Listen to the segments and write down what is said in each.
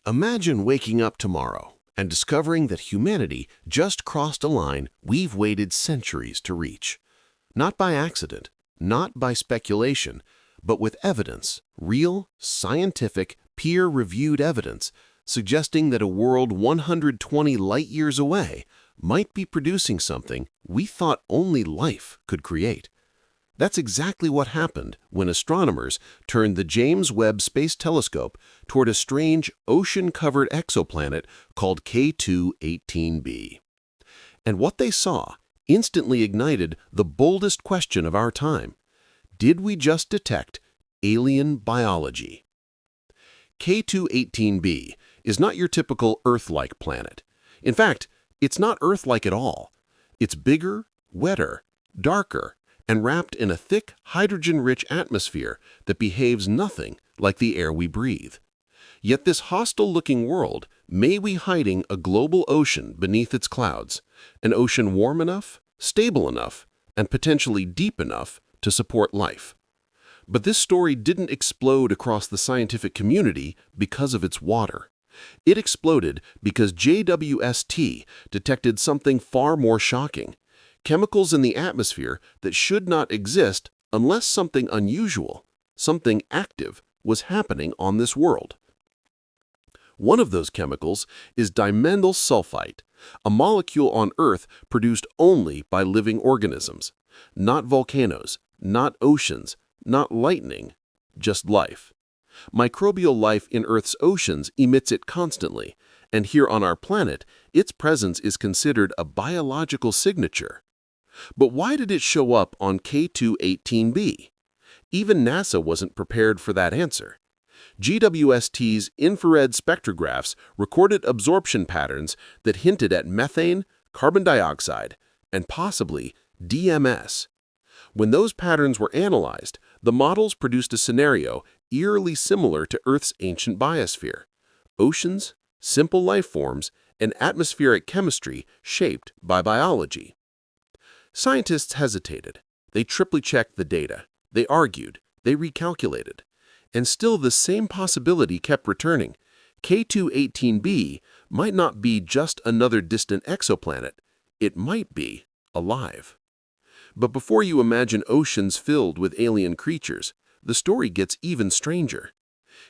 Imagine waking up tomorrow and discovering that humanity just crossed a line we've waited centuries to reach. Not by accident, not by speculation, but with evidence, real, scientific, peer-reviewed evidence, suggesting that a world 120 light-years away might be producing something we thought only life could create. That's exactly what happened when astronomers turned the James Webb Space Telescope toward a strange ocean-covered exoplanet called K2-18b. And what they saw instantly ignited the boldest question of our time. Did we just detect alien biology? K2-18b is not your typical Earth-like planet. In fact, it's not Earth-like at all. It's bigger, wetter, darker, and wrapped in a thick, hydrogen-rich atmosphere that behaves nothing like the air we breathe. Yet this hostile-looking world may be hiding a global ocean beneath its clouds, an ocean warm enough, stable enough, and potentially deep enough to support life. But this story didn't explode across the scientific community because of its water. It exploded because JWST detected something far more shocking: chemicals in the atmosphere that should not exist unless something unusual, something active, was happening on this world. One of those chemicals is dimethyl sulfite, a molecule on Earth produced only by living organisms. Not volcanoes, not oceans, not lightning, just life. Microbial life in Earth's oceans emits it constantly, and here on our planet, its presence is considered a biological signature. But why did it show up on K2-18b? Even NASA wasn't prepared for that answer. JWST's infrared spectrographs recorded absorption patterns that hinted at methane, carbon dioxide, and possibly DMS. When those patterns were analyzed, the models produced a scenario eerily similar to Earth's ancient biosphere: oceans, simple life forms, and atmospheric chemistry shaped by biology. Scientists hesitated. They triply checked the data. They argued. They recalculated. And still the same possibility kept returning. K2-18b might not be just another distant exoplanet. It might be alive. But before you imagine oceans filled with alien creatures, the story gets even stranger.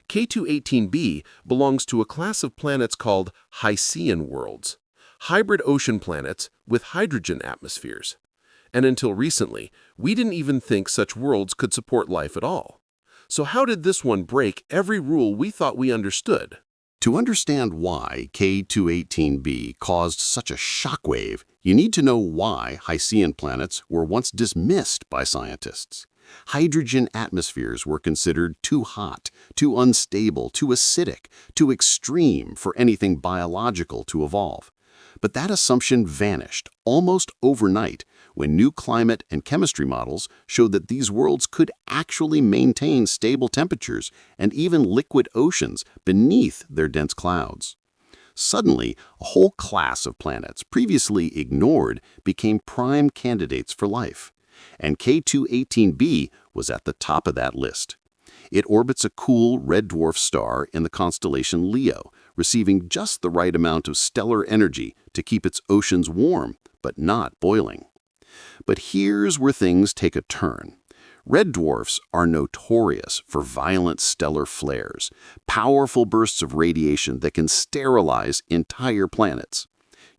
K2-18b belongs to a class of planets called Hycean worlds, hybrid ocean planets with hydrogen atmospheres. And until recently, we didn't even think such worlds could support life at all. So how did this one break every rule we thought we understood? To understand why K2-18b caused such a shockwave, you need to know why Hycean planets were once dismissed by scientists. Hydrogen atmospheres were considered too hot, too unstable, too acidic, too extreme for anything biological to evolve. But that assumption vanished almost overnight when new climate and chemistry models showed that these worlds could actually maintain stable temperatures and even liquid oceans beneath their dense clouds. Suddenly, a whole class of planets previously ignored became prime candidates for life. And K2-18b was at the top of that list. It orbits a cool red dwarf star in the constellation Leo, receiving just the right amount of stellar energy to keep its oceans warm, but not boiling. But here's where things take a turn. Red dwarfs are notorious for violent stellar flares, powerful bursts of radiation that can sterilize entire planets.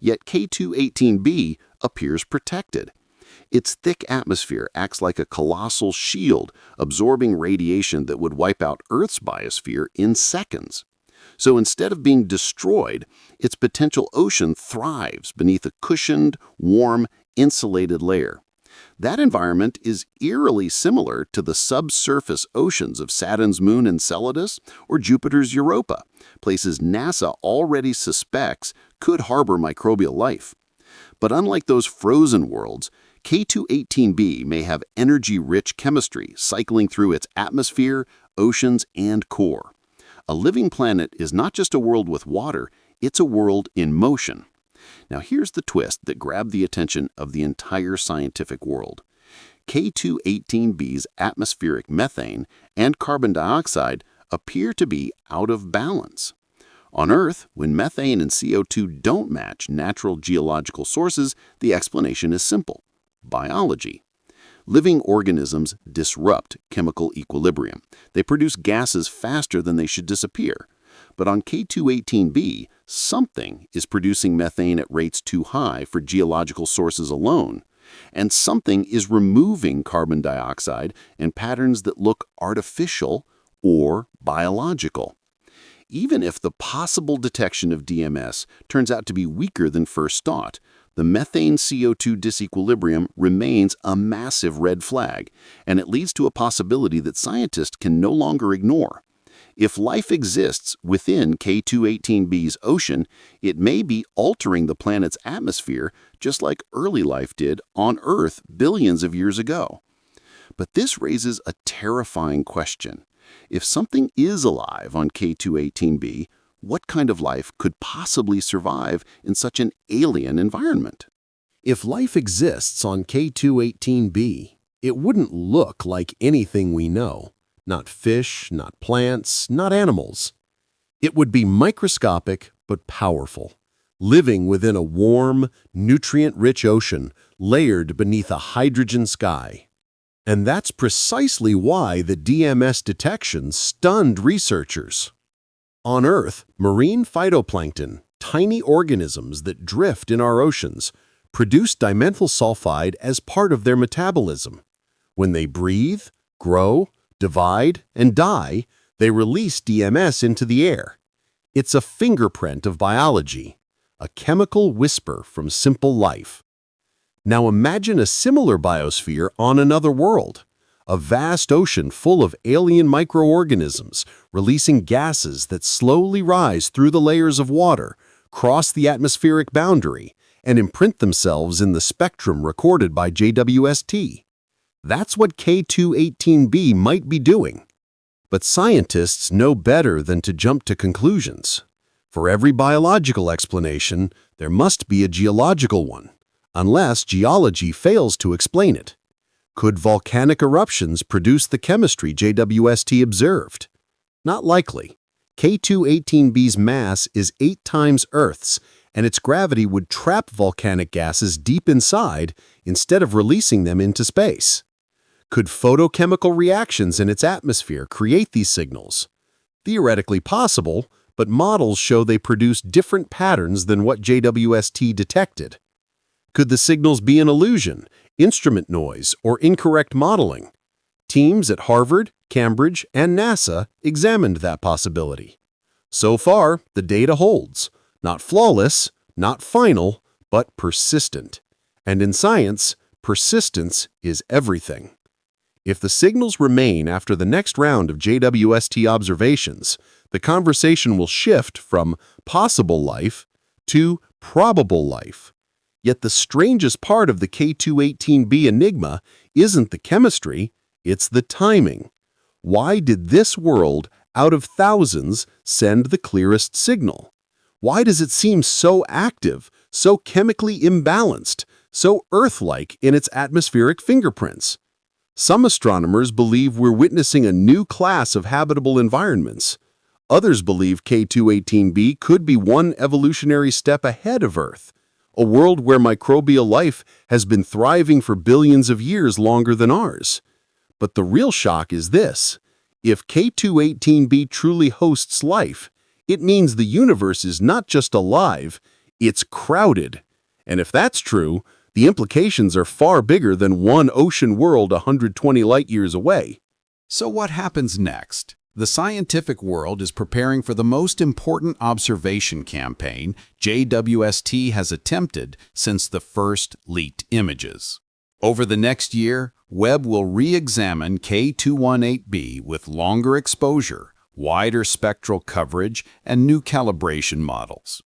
Yet K2-18b appears protected. Its thick atmosphere acts like a colossal shield, absorbing radiation that would wipe out Earth's biosphere in seconds. So instead of being destroyed, its potential ocean thrives beneath a cushioned, warm, insulated layer. That environment is eerily similar to the subsurface oceans of Saturn's moon Enceladus or Jupiter's Europa, places NASA already suspects could harbor microbial life. But unlike those frozen worlds, K2-18b may have energy-rich chemistry cycling through its atmosphere, oceans, and core. A living planet is not just a world with water, it's a world in motion. Now here's the twist that grabbed the attention of the entire scientific world. K2-18b's atmospheric methane and carbon dioxide appear to be out of balance. On Earth, when methane and CO2 don't match natural geological sources, the explanation is simple: biology. Living organisms disrupt chemical equilibrium. They produce gases faster than they should disappear. But on K2-18b, something is producing methane at rates too high for geological sources alone. And something is removing carbon dioxide in patterns that look artificial or biological. Even if the possible detection of DMS turns out to be weaker than first thought, the methane-CO2 disequilibrium remains a massive red flag, and it leads to a possibility that scientists can no longer ignore. If life exists within K2-18b's ocean, it may be altering the planet's atmosphere just like early life did on Earth billions of years ago. But this raises a terrifying question. If something is alive on K2-18b, what kind of life could possibly survive in such an alien environment? If life exists on K2-18b, it wouldn't look like anything we know. Not fish, not plants, not animals. It would be microscopic but powerful, living within a warm, nutrient-rich ocean layered beneath a hydrogen sky. And that's precisely why the DMS detection stunned researchers. On Earth, marine phytoplankton, tiny organisms that drift in our oceans, produce dimethyl sulfide as part of their metabolism. When they breathe, grow, divide, and die, they release DMS into the air. It's a fingerprint of biology, a chemical whisper from simple life. Now imagine a similar biosphere on another world, a vast ocean full of alien microorganisms releasing gases that slowly rise through the layers of water, cross the atmospheric boundary, and imprint themselves in the spectrum recorded by JWST. That's what K2-18b might be doing. But scientists know better than to jump to conclusions. For every biological explanation, there must be a geological one, unless geology fails to explain it. Could volcanic eruptions produce the chemistry JWST observed? Not likely. K2-18b's mass is 8 times Earth's, and its gravity would trap volcanic gases deep inside instead of releasing them into space. Could photochemical reactions in its atmosphere create these signals? Theoretically possible, but models show they produce different patterns than what JWST detected. Could the signals be an illusion, instrument noise, or incorrect modeling? Teams at Harvard, Cambridge, and NASA examined that possibility. So far, the data holds. Not flawless, not final, but persistent. And in science, persistence is everything. If the signals remain after the next round of JWST observations, the conversation will shift from possible life to probable life. Yet the strangest part of the K2-18b enigma isn't the chemistry, it's the timing. Why did this world, out of thousands, send the clearest signal? Why does it seem so active, so chemically imbalanced, so Earth-like in its atmospheric fingerprints? Some astronomers believe we're witnessing a new class of habitable environments. Others believe K2-18b could be one evolutionary step ahead of Earth, a world where microbial life has been thriving for billions of years longer than ours. But the real shock is this: if K2-18b truly hosts life, it means the universe is not just alive, it's crowded. And if that's true, the implications are far bigger than one ocean world 120 light-years away. So what happens next? The scientific world is preparing for the most important observation campaign JWST has attempted since the first leaked images. Over the next year, Webb will re-examine K2-18b with longer exposure, wider spectral coverage, and new calibration models.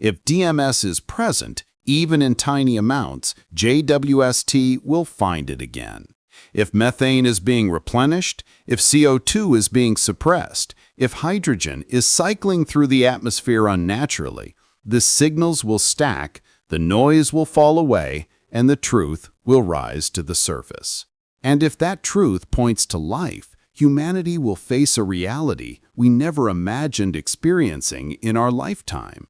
If DMS is present, even in tiny amounts, JWST will find it again. If methane is being replenished, if CO2 is being suppressed, if hydrogen is cycling through the atmosphere unnaturally, the signals will stack, the noise will fall away, and the truth will rise to the surface. And if that truth points to life, humanity will face a reality we never imagined experiencing in our lifetime.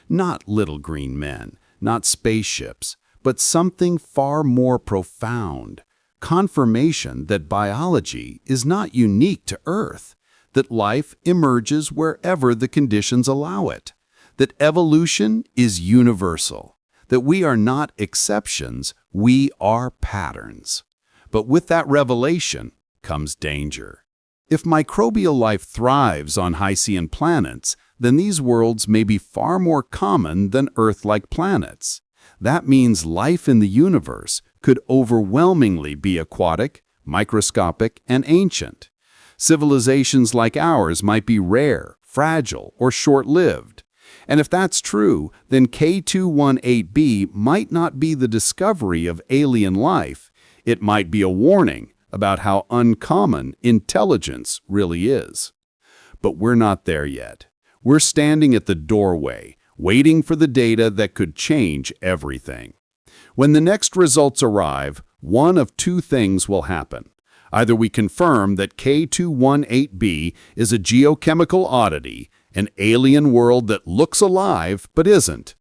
Not little green men, not spaceships, but something far more profound. Confirmation that biology is not unique to Earth, that life emerges wherever the conditions allow it, that evolution is universal, that we are not exceptions, we are patterns. But with that revelation comes danger. If microbial life thrives on Hycean planets, then these worlds may be far more common than Earth-like planets. That means life in the universe could overwhelmingly be aquatic, microscopic, and ancient. Civilizations like ours might be rare, fragile, or short-lived. And if that's true, then K2-18b might not be the discovery of alien life. It might be a warning about how uncommon intelligence really is. But we're not there yet. We're standing at the doorway, waiting for the data that could change everything. When the next results arrive, one of two things will happen. Either we confirm that K2-18b is a geochemical oddity, an alien world that looks alive but isn't,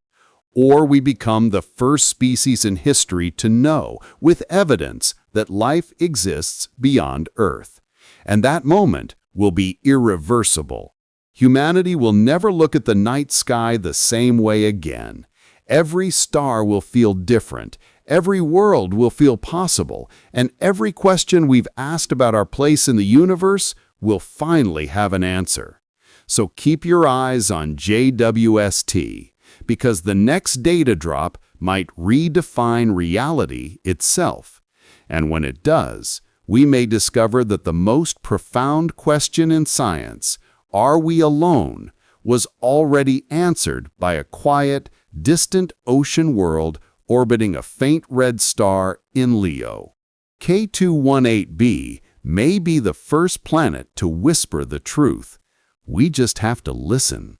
or we become the first species in history to know, with evidence, that life exists beyond Earth. And that moment will be irreversible. Humanity will never look at the night sky the same way again. Every star will feel different, every world will feel possible, and every question we've asked about our place in the universe will finally have an answer. So keep your eyes on JWST, because the next data drop might redefine reality itself. And when it does, we may discover that the most profound question in science, are we alone, was already answered by a quiet, distant ocean world orbiting a faint red star in Leo. K2-18b may be the first planet to whisper the truth. We just have to listen.